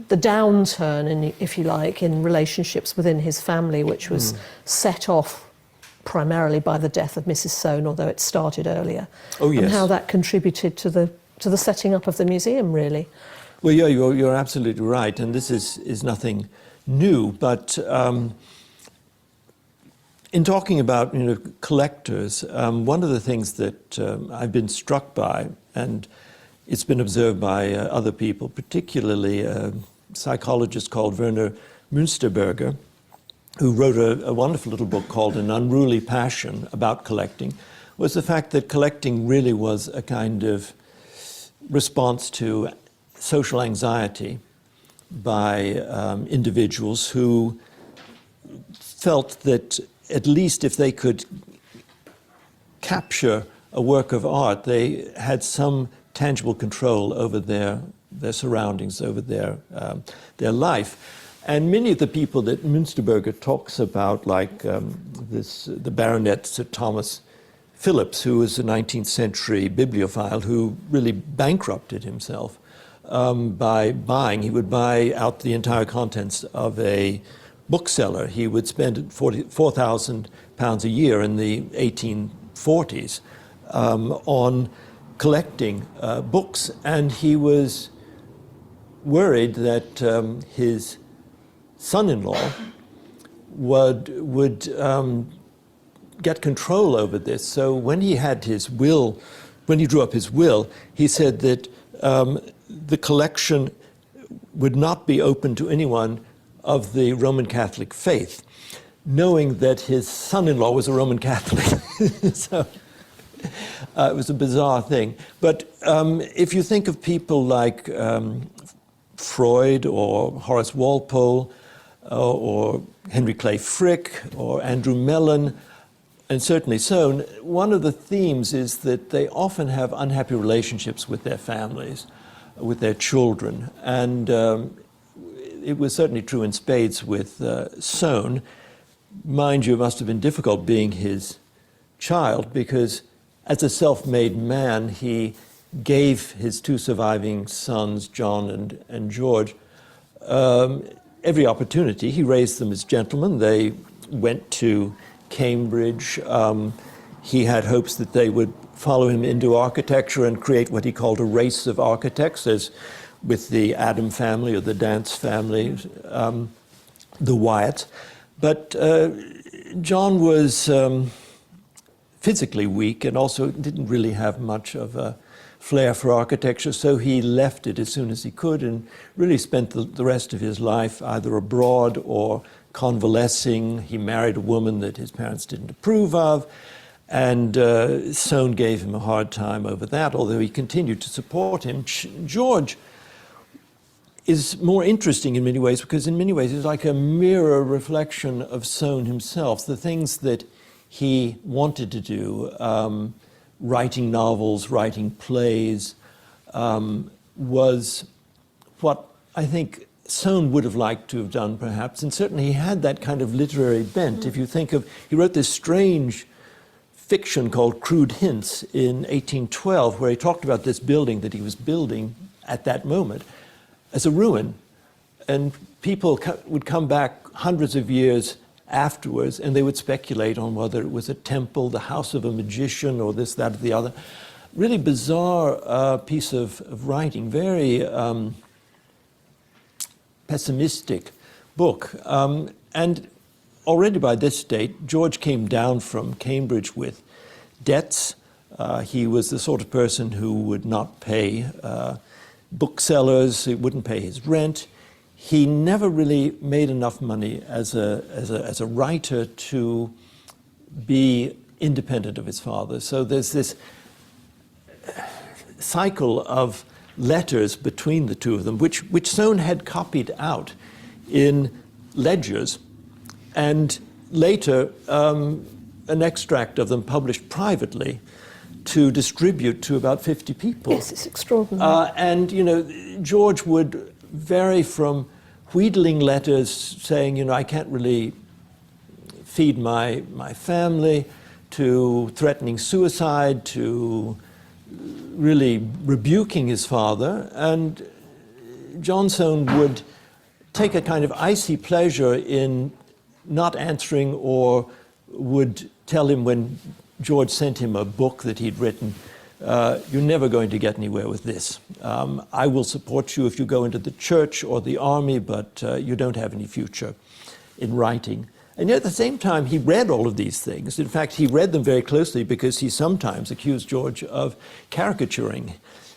downturn, if you like, in relationships within his family, which was set off primarily by the death of Mrs. Soane, although it started earlier. Oh, yes. And how that contributed to the setting up of the museum, really. Well, yeah, you're absolutely right, and this is nothing new, but in talking about collectors, one of the things that I've been struck by, and it's been observed by other people, particularly a psychologist called Werner Münsterberger, who wrote a wonderful little book called An Unruly Passion about collecting, was the fact that collecting really was a kind of response to social anxiety by individuals who felt that at least if they could capture a work of art, they had some tangible control over their surroundings, over their life. And many of the people that Münsterberger talks about, like the Baronet Sir Thomas Phillips, who was a 19th century bibliophile who really bankrupted himself by buying. He would buy out the entire contents of a bookseller. He would spend £4,000 a year in the 1840s on collecting books, and he was worried that his son-in-law would get control over this. So when he had his will, when he drew up his will, he said that the collection would not be open to anyone of the Roman Catholic faith, knowing that his son-in-law was a Roman Catholic. So it was a bizarre thing. But if you think of people like Freud or Horace Walpole or Henry Clay Frick or Andrew Mellon, and certainly Soane, one of the themes is that they often have unhappy relationships with their families, with their children. And it was certainly true in spades with Soane. Mind you, it must have been difficult being his child, because as a self-made man, he gave his 2 surviving sons, John and George, every opportunity. He raised them as gentlemen. They went to Cambridge. He had hopes that they would follow him into architecture and create what he called a race of architects, as with the Adam family or the Dance family, the Wyatt. But John was physically weak and also didn't really have much of a flair for architecture, so he left it as soon as he could and really spent the rest of his life either abroad or convalescing. He married a woman that his parents didn't approve of, and Soane gave him a hard time over that, although he continued to support him. George is more interesting in many ways because in many ways he's like a mirror reflection of Soane himself. The things that he wanted to do, writing novels, writing plays, was what I think Soane would have liked to have done perhaps, and certainly he had that kind of literary bent. If you think of, he wrote this strange fiction called Crude Hints in 1812, where he talked about this building that he was building at that moment as a ruin. And people would come back hundreds of years afterwards and they would speculate on whether it was a temple, the house of a magician, or this, that, or the other. Really bizarre piece of writing, very pessimistic book. And already by this date, George came down from Cambridge with debts. He was the sort of person who would not pay booksellers, he wouldn't pay his rent. He never really made enough money as a writer to be independent of his father. So there's this cycle of letters between the two of them, which Soane had copied out in ledgers, and later an extract of them published privately to distribute to about 50 people. Yes, it's extraordinary. And, you know, George would vary from wheedling letters saying, you know, I can't really feed my family, to threatening suicide, to really rebuking his father. And John Soane would take a kind of icy pleasure in not answering, or would tell him when George sent him a book that he'd written, you're never going to get anywhere with this. I will support you if you go into the church or the army, but you don't have any future in writing. And yet at the same time, he read all of these things. In fact, he read them very closely because he sometimes accused George of caricaturing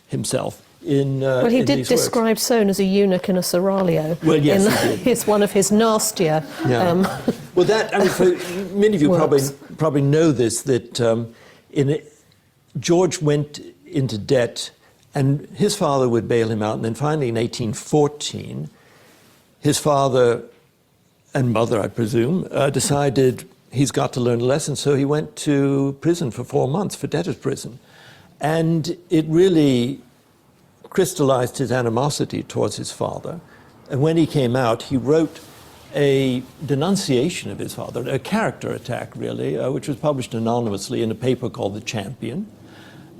himself in well, he did describe Soane as a eunuch in a seraglio. Well, yes, he did. It's one of his nastier. Yeah. Well, that, I mean, for many of you probably know this, that George went into debt and his father would bail him out. And then finally in 1814, his father and mother, I presume, decided he's got to learn a lesson. So he went to prison for 4 months, for debtor's prison. And it really crystallized his animosity towards his father. And when he came out, he wrote a denunciation of his father, a character attack, really, which was published anonymously in a paper called The Champion.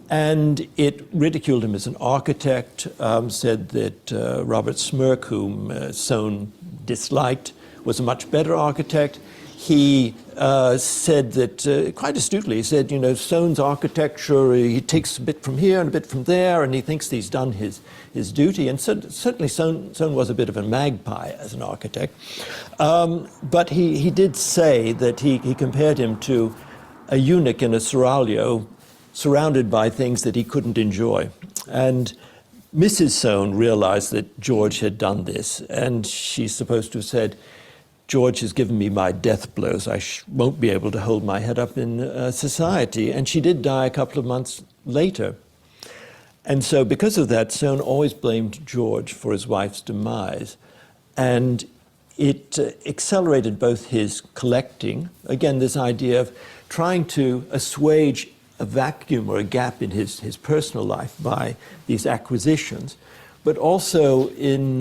And it ridiculed him as an architect, said that Robert Smirke, whom Soane disliked, was a much better architect. He said that, quite astutely, he said, you know, Soane's architecture, he takes a bit from here and a bit from there, and he thinks he's done his duty. And certainly Soane was a bit of a magpie as an architect. But he did say that he compared him to a eunuch in a seraglio, surrounded by things that he couldn't enjoy. And Mrs. Soane realized that George had done this, and she's supposed to have said, George has given me my death blows. I won't be able to hold my head up in society. And she did die a couple of months later. And so because of that, Soane always blamed George for his wife's demise. And it accelerated both his collecting, again, this idea of trying to assuage a vacuum or a gap in his personal life by these acquisitions, but also in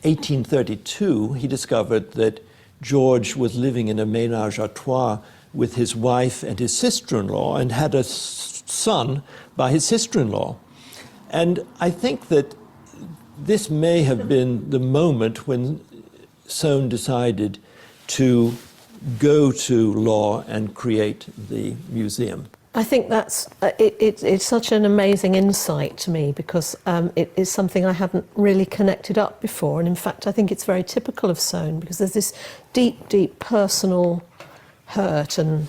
1832, he discovered that George was living in a ménage à trois with his wife and his sister-in-law, and had a son by his sister-in-law. And I think that this may have been the moment when Soane decided to go to law and create the museum. I think that's it's such an amazing insight to me, because it is something I hadn't really connected up before. And in fact, I think it's very typical of Soane, because there's this deep, deep personal hurt and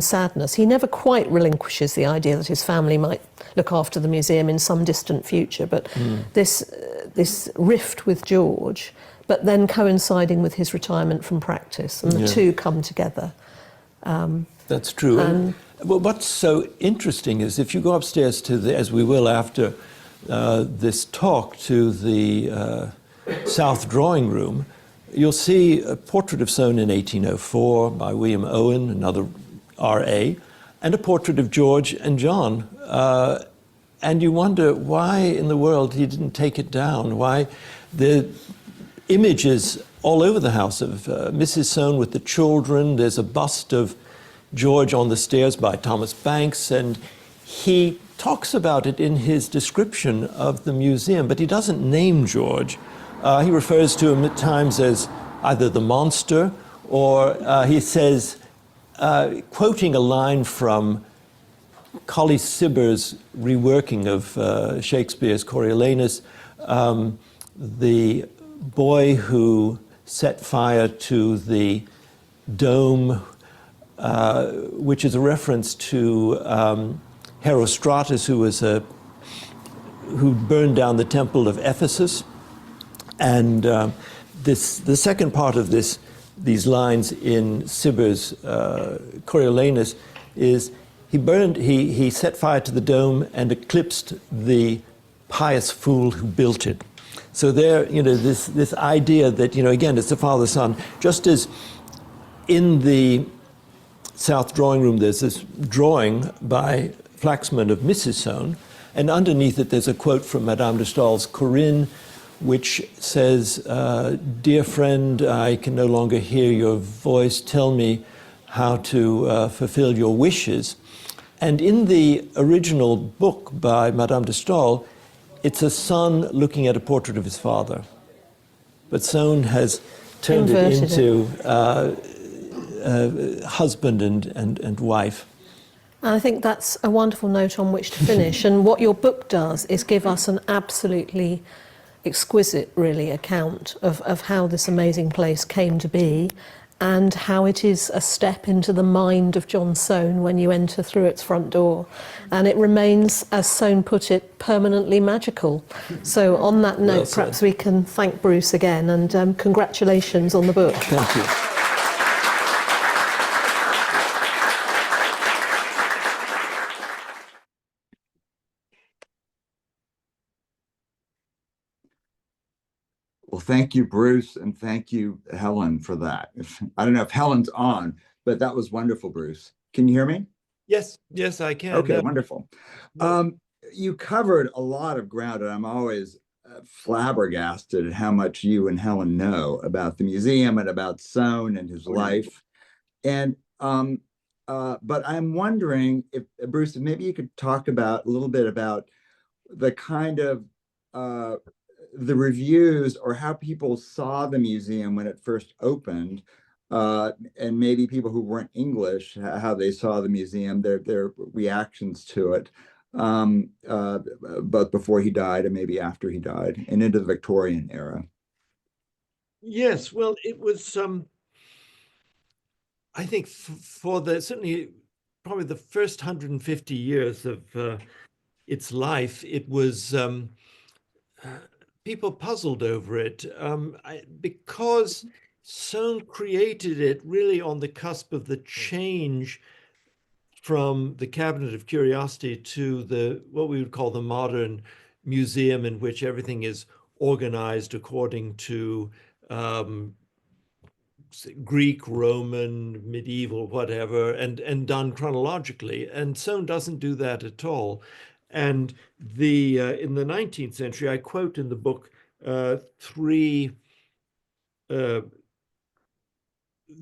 sadness. He never quite relinquishes the idea that his family might look after the museum in some distant future, but this rift with George, but then coinciding with his retirement from practice, and the two come together. That's true. And well, what's so interesting is if you go upstairs to the, as we will after this talk, to the South Drawing Room, you'll see a portrait of Soane in 1804 by William Owen, another R.A., and a portrait of George and John. And you wonder why in the world he didn't take it down, why the images all over the house of Mrs. Soane with the children. There's a bust of George on the stairs by Thomas Banks, and he talks about it in his description of the museum, but he doesn't name George. He refers to him at times as either the monster, or he says, quoting a line from Colley Cibber's reworking of Shakespeare's Coriolanus, the boy who set fire to the dome, which is a reference to Herostratus, who burned down the temple of Ephesus. And the second part of these lines in Cibber's Coriolanus is he set fire to the dome and eclipsed the pious fool who built it. So there, this idea that, again, it's the father-son. Just as in the South Drawing Room, there's this drawing by Flaxman of Mrs. Soane, and underneath it there's a quote from Madame de Staël's Corinne, which says, "Dear friend, I can no longer hear your voice. Tell me how to fulfill your wishes." And in the original book by Madame de Staël, it's a son looking at a portrait of his father. But Soane has turned it into husband and wife. And I think that's a wonderful note on which to finish. And what your book does is give us an absolutely exquisite, really, account of how this amazing place came to be, and how it is a step into the mind of John Soane when you enter through its front door. And it remains, as Soane put it, permanently magical. So on that note, perhaps we can thank Bruce again, and congratulations on the book. Thank you. Well, thank you, Bruce, and thank you, Helen, for that. I don't know if Helen's on, but that was wonderful, Bruce. Can you hear me? Yes, I can. Okay, wonderful. You covered a lot of ground, and I'm always flabbergasted at how much you and Helen know about the museum and about Soane and his life. And but I'm wondering if, Bruce, maybe you could talk about a little bit about the kind of the reviews, or how people saw the museum when it first opened, and maybe people who weren't English, how they saw the museum, their reactions to it, both before he died and maybe after he died, and into the Victorian era. Yes, well, it was, I think, for certainly probably the first 150 years of its life, it was people puzzled over it, because Soane created it really on the cusp of the change from the Cabinet of Curiosity to what we would call the modern museum, in which everything is organized according to Greek, Roman, medieval, whatever, and done chronologically. And Soane doesn't do that at all. And in the 19th century, I quote in the book three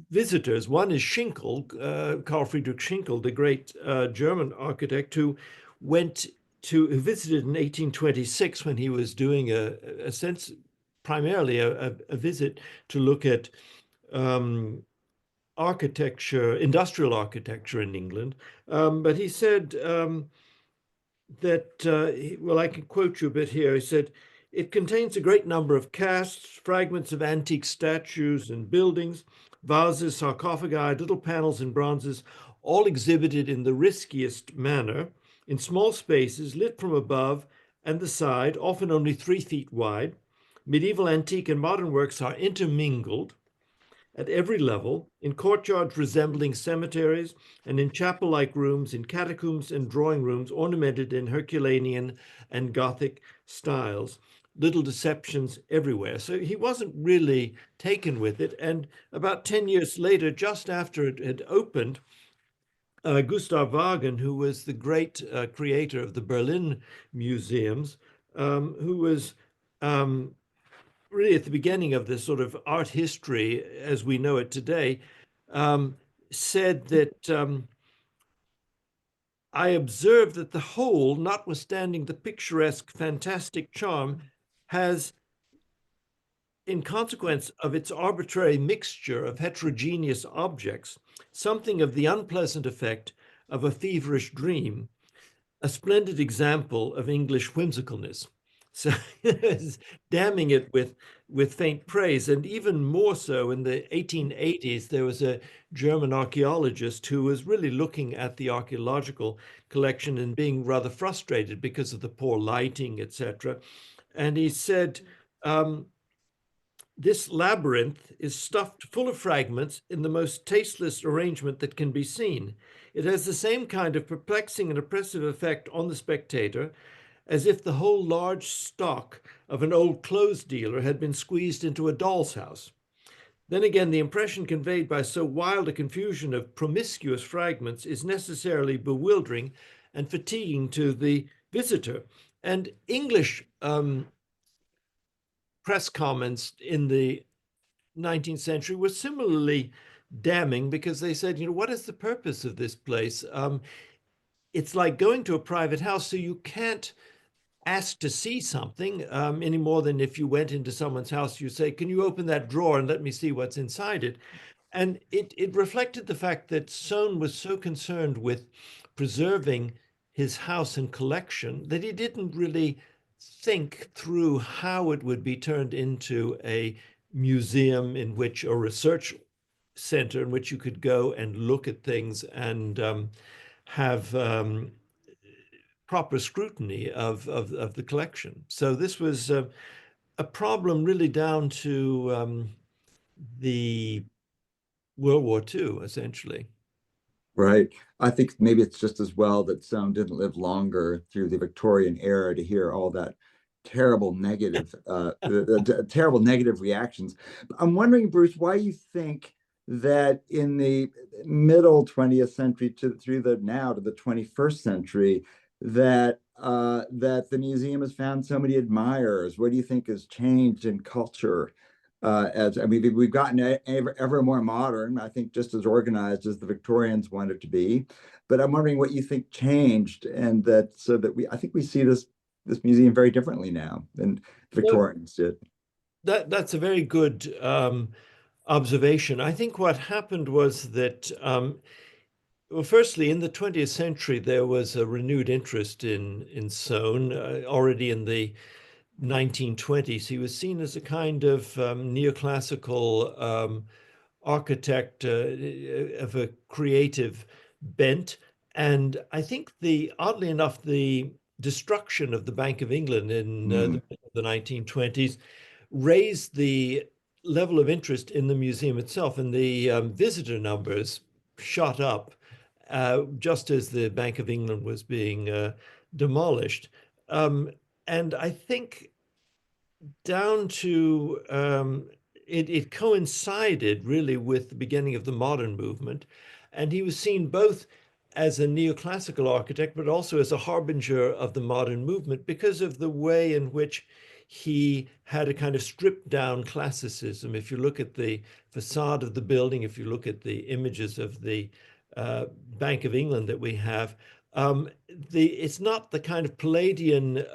visitors. One is Schinkel, Carl Friedrich Schinkel, the great German architect, who visited in 1826 when he was doing primarily a visit to look at architecture, industrial architecture in England. But he said that, well, I can quote you a bit here. He said, It contains a great number of casts, fragments of antique statues and buildings, vases, sarcophagi, little panels and bronzes, all exhibited in the riskiest manner, in small spaces lit from above and the side, often only 3 feet wide. Medieval, antique, and modern works are intermingled at every level, in courtyards resembling cemeteries, and in chapel-like rooms, in catacombs and drawing rooms ornamented in Herculanean and Gothic styles. Little deceptions everywhere. So he wasn't really taken with it. And about 10 years later, just after it had opened, Gustav Wagen, who was the great creator of the Berlin museums, who was really at the beginning of this sort of art history as we know it today, said that I observed that the whole, notwithstanding the picturesque, fantastic charm, has, in consequence of its arbitrary mixture of heterogeneous objects, something of the unpleasant effect of a feverish dream, a splendid example of English whimsicalness. So damning it with faint praise. And even more so in the 1880s, there was a German archaeologist who was really looking at the archaeological collection and being rather frustrated because of the poor lighting, etc. And he said, this labyrinth is stuffed full of fragments in the most tasteless arrangement that can be seen. It has the same kind of perplexing and oppressive effect on the spectator as if the whole large stock of an old clothes dealer had been squeezed into a doll's house. Then again, the impression conveyed by so wild a confusion of promiscuous fragments is necessarily bewildering and fatiguing to the visitor. And English press comments in the 19th century were similarly damning because they said, you know, what is the purpose of this place? It's like going to a private house, so you can't ask to see something any more than if you went into someone's house, you say, can you open that drawer and let me see what's inside it? And it reflected the fact that Soane was so concerned with preserving his house and collection that he didn't really think through how it would be turned into a museum in which, or research center in which you could go and look at things and have proper scrutiny of the collection. So this was a problem really down to the World War II, essentially. Right. I think maybe it's just as well that Soane didn't live longer through the Victorian era to hear all that terrible negative, the terrible negative reactions. I'm wondering, Bruce, why you think that in the middle 20th century through the now to the 21st century, that that the museum has found so many admirers. What do you think has changed in culture? As I mean, we've gotten ever more modern, I think just as organized as the Victorians wanted to be. But I'm wondering what you think changed, and that so that I think we see this museum very differently now than Victorians did. That's a very good observation. I think what happened was that, well, firstly, in the 20th century, there was a renewed interest in Soane. Already in the 1920s, he was seen as a kind of neoclassical architect of a creative bent. And I think oddly enough, the destruction of the Bank of England in the 1920s raised the level of interest in the museum itself, and the visitor numbers shot up just as the Bank of England was being demolished. And I think down to it coincided really with the beginning of the modern movement, and he was seen both as a neoclassical architect but also as a harbinger of the modern movement because of the way in which he had a kind of stripped down classicism. If you look at the facade of the building, if you look at the images of the Bank of England that we have, it's not the kind of Palladian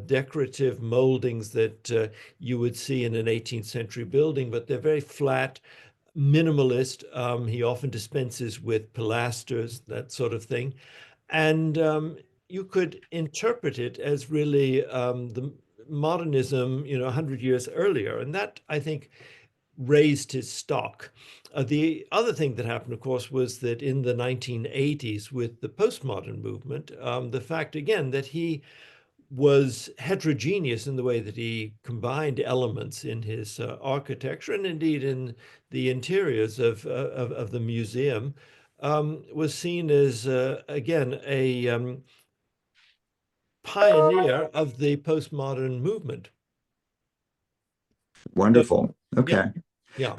decorative moldings that you would see in an 18th century building, but they're very flat, minimalist. He often dispenses with pilasters, that sort of thing. And you could interpret it as really the modernism, 100 years earlier. And that, I think, raised his stock. The other thing that happened, of course, was that in the 1980s with the postmodern movement, the fact, again, that he was heterogeneous in the way that he combined elements in his architecture and indeed in the interiors of the museum, was seen as, again, a pioneer of the postmodern movement. Wonderful. Yeah, Okay. yeah.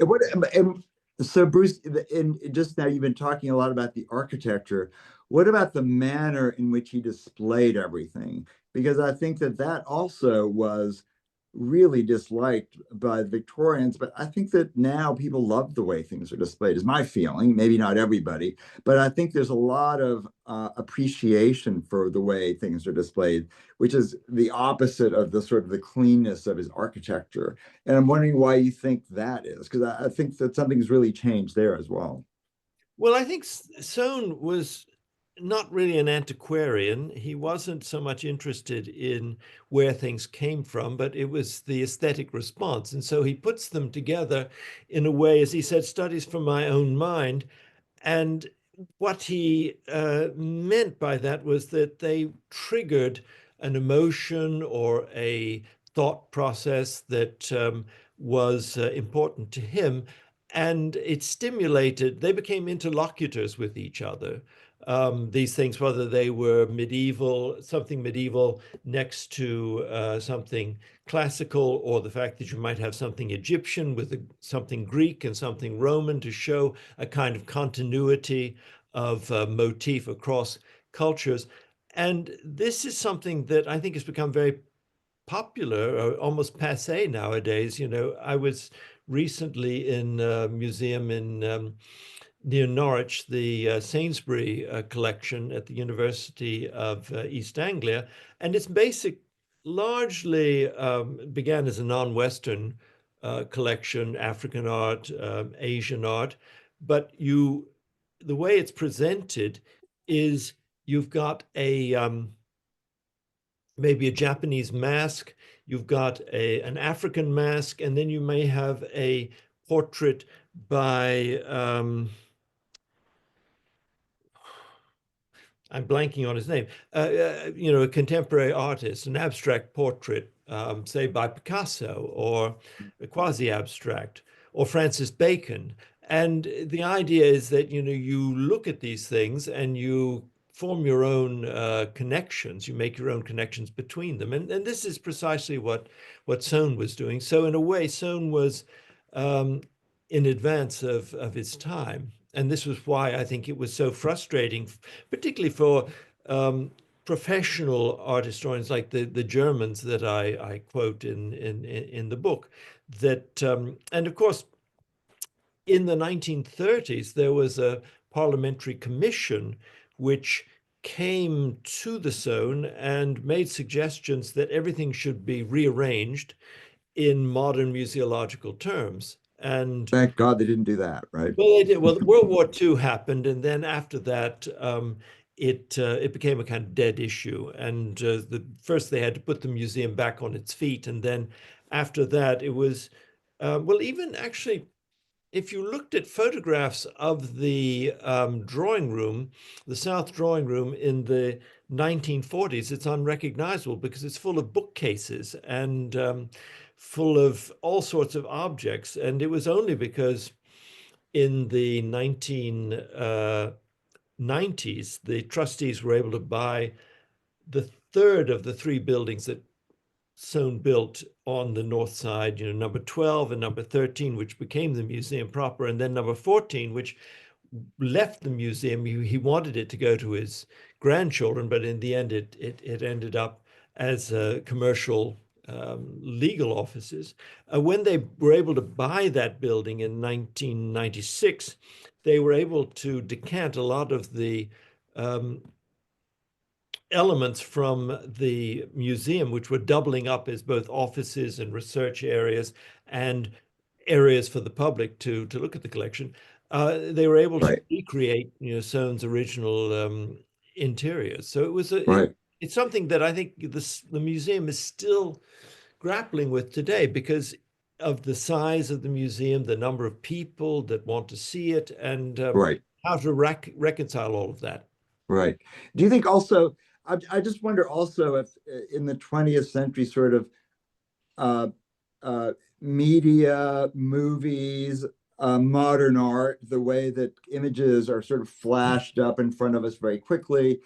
And so Bruce, and just now you've been talking a lot about the architecture. What about the manner in which he displayed everything? Because I think that that also was really disliked by the Victorians, but I think that now people love the way things are displayed, is my feeling. Maybe not everybody, but I think there's a lot of appreciation for the way things are displayed, which is the opposite of the sort of the cleanness of his architecture. And I'm wondering why you think that is, because I think that something's really changed there as well. Well, I think Soane was not really an antiquarian. He wasn't so much interested in where things came from, but it was the aesthetic response. And so he puts them together in a way, as he said, studies from my own mind. And what he meant by that was that they triggered an emotion or a thought process that was important to him. And it stimulated, they became interlocutors with each other. These things, whether they were medieval, something medieval next to something classical, or the fact that you might have something Egyptian with something Greek and something Roman to show a kind of continuity of motif across cultures. And this is something that I think has become very popular, or almost passé nowadays. I was recently in a museum in near Norwich, the Sainsbury collection at the University of East Anglia, and its basic largely began as a non-Western collection, African art, Asian art, but the way it's presented is you've got maybe a Japanese mask, you've got an African mask, and then you may have a portrait by, I'm blanking on his name, a contemporary artist, an abstract portrait, say by Picasso, or a quasi-abstract, or Francis Bacon. And the idea is that, you look at these things and you form your own connections. You make your own connections between them. And this is precisely what Soane was doing. So in a way, Soane was in advance of his time. And this was why I think it was so frustrating, particularly for professional art historians like the Germans that I quote in the book. That and of course, in the 1930s, there was a parliamentary commission which came to the Soane and made suggestions that everything should be rearranged in modern museological terms. And Thank God they didn't do that, right? well, they did. Well, World War II happened, and then after that, it became a kind of dead issue. And first they had to put the museum back on its feet, and then after that, it was well, even actually, if you looked at photographs of the drawing room, the South drawing room in the 1940s, it's unrecognizable because it's full of bookcases and full of all sorts of objects. And it was only because in the 1990s, the trustees were able to buy the third of the three buildings that Soane built on the north side, number 12 and number 13, which became the museum proper, and then number 14, which left the museum. He wanted it to go to his grandchildren, but in the end, it ended up as commercial legal offices. When they were able to buy that building in 1996, they were able to decant a lot of the elements from the museum, which were doubling up as both offices and research areas and areas for the public to look at the collection. They were able to recreate, Soane's original interiors. So it was Right. it's something that I think the museum is still grappling with today because of the size of the museum, the number of people that want to see it, and Right. how to reconcile all of that. Right. Do you think also, I just wonder also if in the 20th century sort of uh, uh, media, movies, modern art, the way that images are sort of flashed up in front of us very quickly.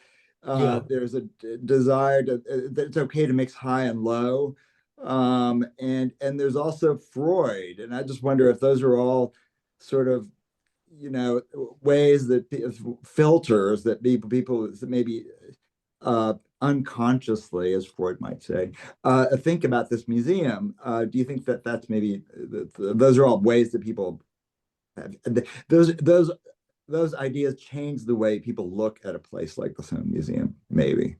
Yeah. There's a desire that it's okay to mix high and low. And there's also Freud. And I just wonder if those are all sort of, ways that filters that people maybe unconsciously, as Freud might say, think about this museum. Do you think that that's maybe those are all ways that people have, those ideas change the way people look at a place like the Soane Museum? Maybe.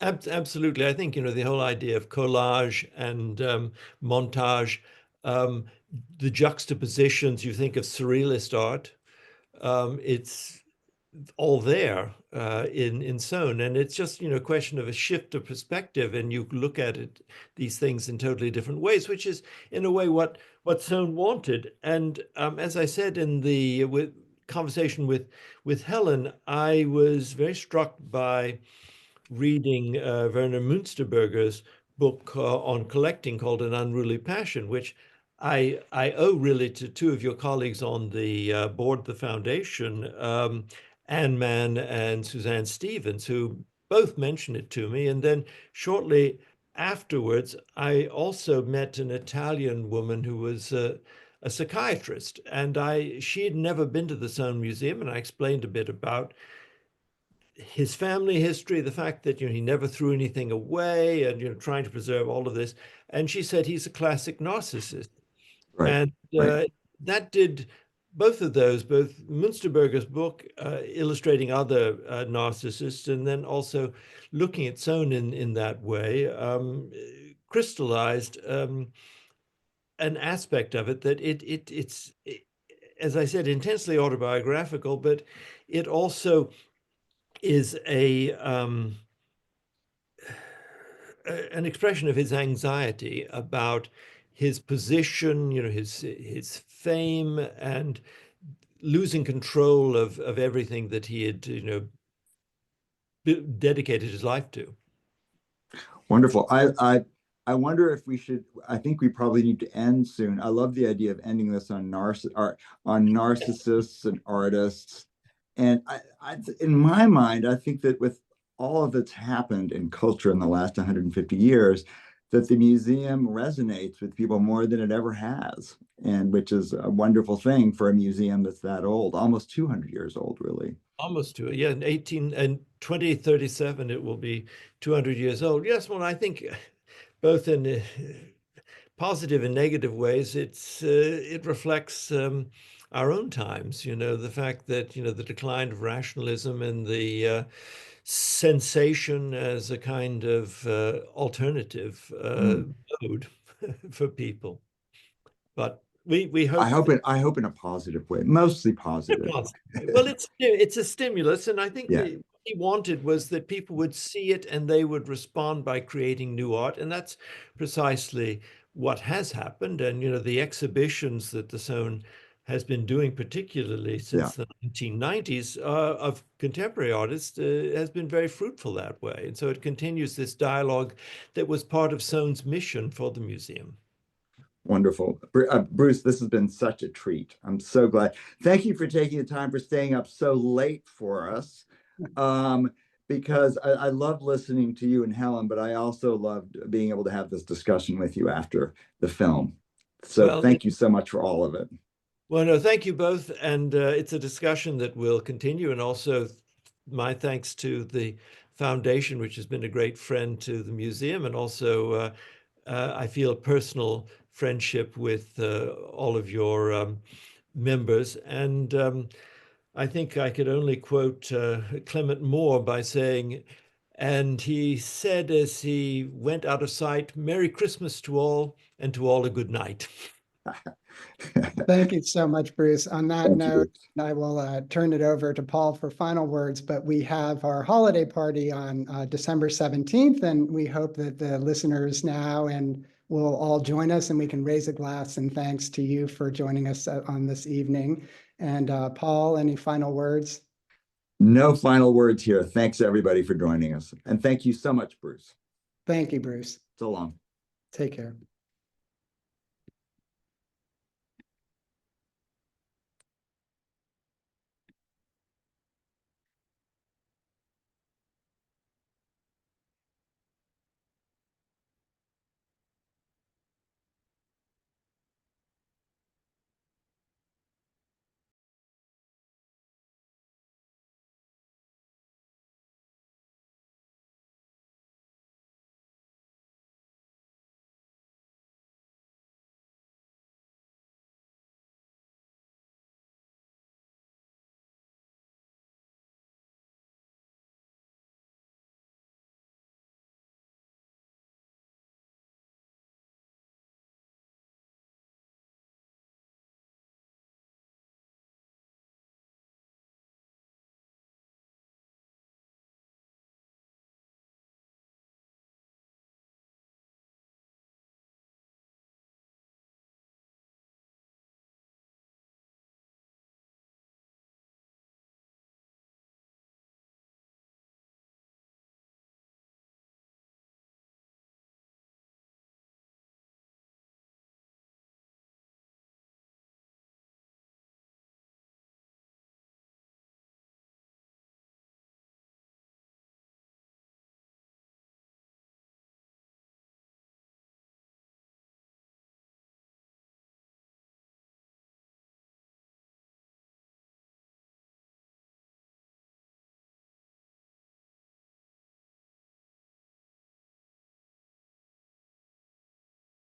Absolutely. I think, the whole idea of collage and montage, the juxtapositions, you think of surrealist art, it's all there in Soane, and it's just a question of a shift of perspective, and you look at it these things in totally different ways, which is in a way what Soane wanted. And as I said in the conversation with Helen, I was very struck by reading Werner Münsterberger's book on collecting called An Unruly Passion, which I owe really to two of your colleagues on the board of the foundation, Anne Mann and Suzanne Stevens, who both mentioned it to me. And then shortly afterwards, I also met an Italian woman who was a psychiatrist, and she had never been to the Soane Museum, and I explained a bit about his family history, the fact that he never threw anything away, and trying to preserve all of this. And she said he's a classic narcissist. Right. And Right. that did both of those, both Münsterberger's book illustrating other narcissists, and then also looking at Soane in that way, crystallized an aspect of it that it's, as I said, intensely autobiographical, but it also is an expression of his anxiety about his position, his fame, and losing control of everything that he had, dedicated his life to. Wonderful. I wonder if we should. I think we probably need to end soon. I love the idea of ending this on narcissists and artists. And in my mind, I think that with all of that's happened in culture in the last 150 years, that the museum resonates with people more than it ever has, and which is a wonderful thing for a museum that's that old, almost 200 years old, really. Almost to it, yeah. In 2037, it will be 200 years old. Yes, well, I think both in positive and negative ways, it reflects our own times. The fact that the decline of rationalism and the sensation as a kind of alternative mode for people. But we hope. I hope in a positive way, mostly positive. Well, it's a stimulus, and I think Yeah. what he wanted was that people would see it and they would respond by creating new art, and that's precisely what has happened. And the exhibitions that the Soane has been doing, particularly since the 1990s, of contemporary artists, has been very fruitful that way. And so it continues this dialogue that was part of Soane's mission for the museum. Wonderful. Bruce, this has been such a treat. I'm so glad. Thank you for taking the time, for staying up so late for us. Because I love listening to you and Helen, but I also loved being able to have this discussion with you after the film. So thank you so much for all of it. Well, no, thank you both. And it's a discussion that will continue. And also my thanks to the foundation, which has been a great friend to the museum. And also I feel a personal friendship with all of your members. And I think I could only quote Clement Moore by saying, and he said as he went out of sight, "Merry Christmas to all, and to all a good night." Thank you so much, Bruce. On that Thank note, you. I will turn it over to Paul for final words, but we have our holiday party on December 17th, and we hope that the listeners now and will all join us and we can raise a glass in thanks to you for joining us on this evening. And Paul, any final words? No final words here. Thanks everybody for joining us. And thank you so much, Bruce. Thank you, Bruce. So long. Take care.